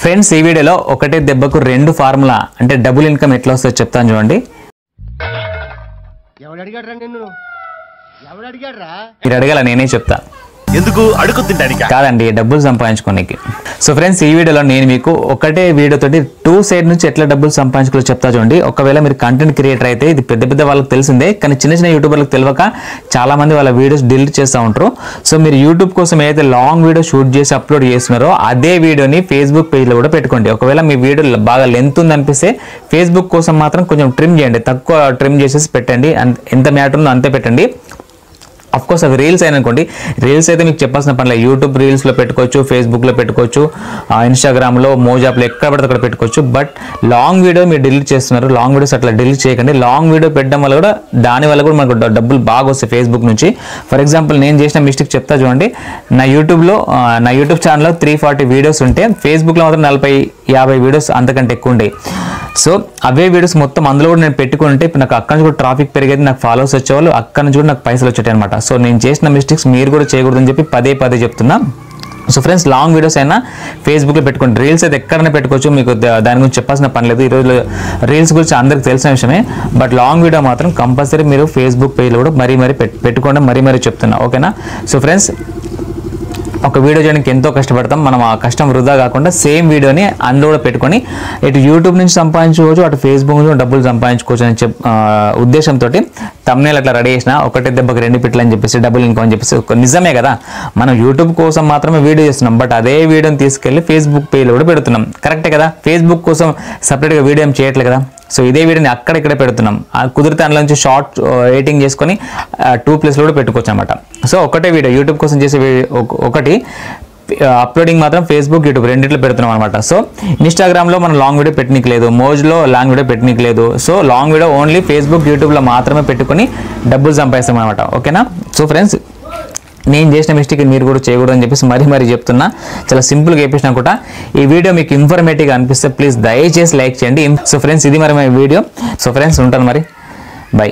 Friends ఈ వీడియోలో ఒకటే దెబ్బకు రెండు ఫార్ములా అంటే డబుల్ ఇన్కమ్ ఎట్లా వస్తుందో చెప్తాను చూడండి. మీరు అడగాల నేనే చెప్తా. ఎందుకు అడుగుతుంటానికి కాదండి, డబ్బులు సంపాదించుకోనికి. సో ఫ్రెండ్స్ ఈ వీడియోలో నేను మీకు ఒకటే వీడియోతోటి 2 సైడ్ నుంచి ఎట్లా డబ్బులు సంపాదించుకోవాలో చెప్తా చూడండి. ఒకవేళ మీరు కంటెంట్ క్రియేటర్ అయితే ఇది పెద్ద పెద్ద వాళ్ళకి తెలిసిందే, కానీ చిన్న చిన్న యూట్యూబర్లకు తెలియక చాలా మంది వాళ్ళ వీడియోస్ డిలీట్ చేస్తూ ఉంటారు. సో మీరు యూట్యూబ్ కోసం ఏదైతే లాంగ్ వీడియో షూట్ చేసి అప్లోడ్ చేస్తున్నారో అదే వీడియోని ఫేస్బుక్ పేజ్లో కూడా పెట్టుకోండి. ఒకవేళ మీ వీడియో బాగా లెంత్ ఉందనిపిస్తే ఫేస్బుక్ కోసం మాత్రం కొంచెం ట్రిమ్ చేయండి, తక్కువ ట్రిమ్ చేసేసి పెట్టండి. ఎంత మ్యాటర్ ఉందో అంతే పెట్టండి. అఫ్ కోర్స్ అవి రీల్స్ అయినా అనుకోండి, రీల్స్ అయితే మీకు చెప్పాల్సిన పనిలేదు. యూట్యూబ్ రీల్స్లో పెట్టుకోవచ్చు, ఫేస్బుక్లో పెట్టుకోవచ్చు, ఇన్స్టాగ్రామ్లో, మోజాప్లో ఎక్కడ పడితే అక్కడ పెట్టుకోవచ్చు. బట్ లాంగ్ వీడియో మీరు డిలీట్ చేస్తున్నారు, లాంగ్ వీడియోస్ అట్లా డిలీట్ చేయకండి. లాంగ్ వీడియో పెట్టడం వల్ల కూడా దానివల్ల కూడా మనకు డబ్బులు బాగా వస్తాయి ఫేస్బుక్ నుంచి. ఫర్ ఎగ్జాంపుల్ నేను చేసిన మిస్టేక్ చెప్తా చూడండి. నా యూట్యూబ్ ఛానల్లో 340 వీడియోస్ ఉంటే ఫేస్బుక్లో మాత్రం 40-50 వీడియోస్ అంతకంటే ఎక్కువ ఉండేవి. సో అవే వీడియోస్ మొత్తం అందులో కూడా నేను పెట్టుకుంటే ఇప్పుడు నాకు అక్కడ నుంచి కూడా ట్రాఫిక్ పెరిగేది, నాకు ఫాలోవర్స్ వచ్చేవాళ్ళు, అక్కడ నుంచి కూడా నాకు పైసలు వచ్చాయి అనమాట. సో నేను చేసిన మిస్టేక్స్ మీరు కూడా చేయకూడదని చెప్పి పదే చెప్తున్నా. సో ఫ్రెండ్స్ లాంగ్ వీడియోస్ అయినా ఫేస్బుక్లో పెట్టుకోండి. రీల్స్ అయితే ఎక్కడైనా పెట్టుకోవచ్చు, మీకు దాని గురించి చెప్పాల్సిన పని లేదు. ఈరోజు రీల్స్ గురించి అందరికి తెలిసిన విషయమే. బట్ లాంగ్ వీడియో మాత్రం కంపల్సరీ మీరు ఫేస్బుక్ పేజ్లో కూడా మరీ పెట్టుకోండి, మరీ చెప్తున్నా. ఓకేనా? సో ఫ్రెండ్స్ ఒక వీడియో చేయడానికి ఎంతో కష్టపడతాం, మనం ఆ కష్టం వృధా కాకుండా సేమ్ వీడియోని అందులో కూడా పెట్టుకొని ఇటు యూట్యూబ్ నుంచి సంపాదించుకోవచ్చు, అటు ఫేస్బుక్ నుంచి డబ్బులు సంపాదించుకోవచ్చు అని ఉద్దేశంతో తమ్నేల్ అట్లా రెడీ చేసిన ఒకటే దెబ్బకి 2 పిట్లు అని చెప్పేసి డబుల్ ఇన్కమ్ అని చెప్పేసి. నిజమే కదా, మనం యూట్యూబ్ కోసం మాత్రమే వీడియో చేస్తున్నాం, బట్ అదే వీడియోని తీసుకెళ్ళి ఫేస్బుక్ పేజ్లో కూడా పెడుతున్నాం. కరెక్టే కదా, ఫేస్బుక్ కోసం సపరేట్గా వీడియో ఏం చేయట్లేదు కదా. సో ఇదే వీడియోని అక్కడిక్కడే పెడుతున్నాం. కుదిరితే అందులో నుంచి షార్ట్ ఎడిటింగ్ చేసుకొని 2 ప్లేస్లో కూడా పెట్టుకోవచ్చు అనమాట. సో ఒకటే వీడియో యూట్యూబ్ కోసం చేసే ఒకటి, అప్లోడింగ్ మాత్రం ఫేస్బుక్, యూట్యూబ్ రెండిట్లో పెడుతున్నాం అనమాట. సో ఇన్స్టాగ్రామ్లో మనం లాంగ్ వీడియో పెట్టనీకి లేదు, మోజ్లో లాంగ్ వీడియో పెట్టనీకి లేదు. So long video only Facebook, యూట్యూబ్లో మాత్రమే పెట్టుకొని డబ్బులు సంపాదిస్తాం అనమాట. ఓకేనా? సో ఫ్రెండ్స్ నేను చేసిన మిస్టేక్ మీరు కూడా చేయకూడదు అని చెప్పేసి మరీ చెప్తున్నా. చాలా సింపుల్గా చెప్పేసినా కూడా ఈ వీడియో మీకు ఇన్ఫర్మేటివ్గా అనిపిస్తే ప్లీజ్ దయచేసి లైక్ చేయండి. సో ఫ్రెండ్స్ ఇది మరి వీడియో. సో ఫ్రెండ్స్ ఉంటాను మరి, బై.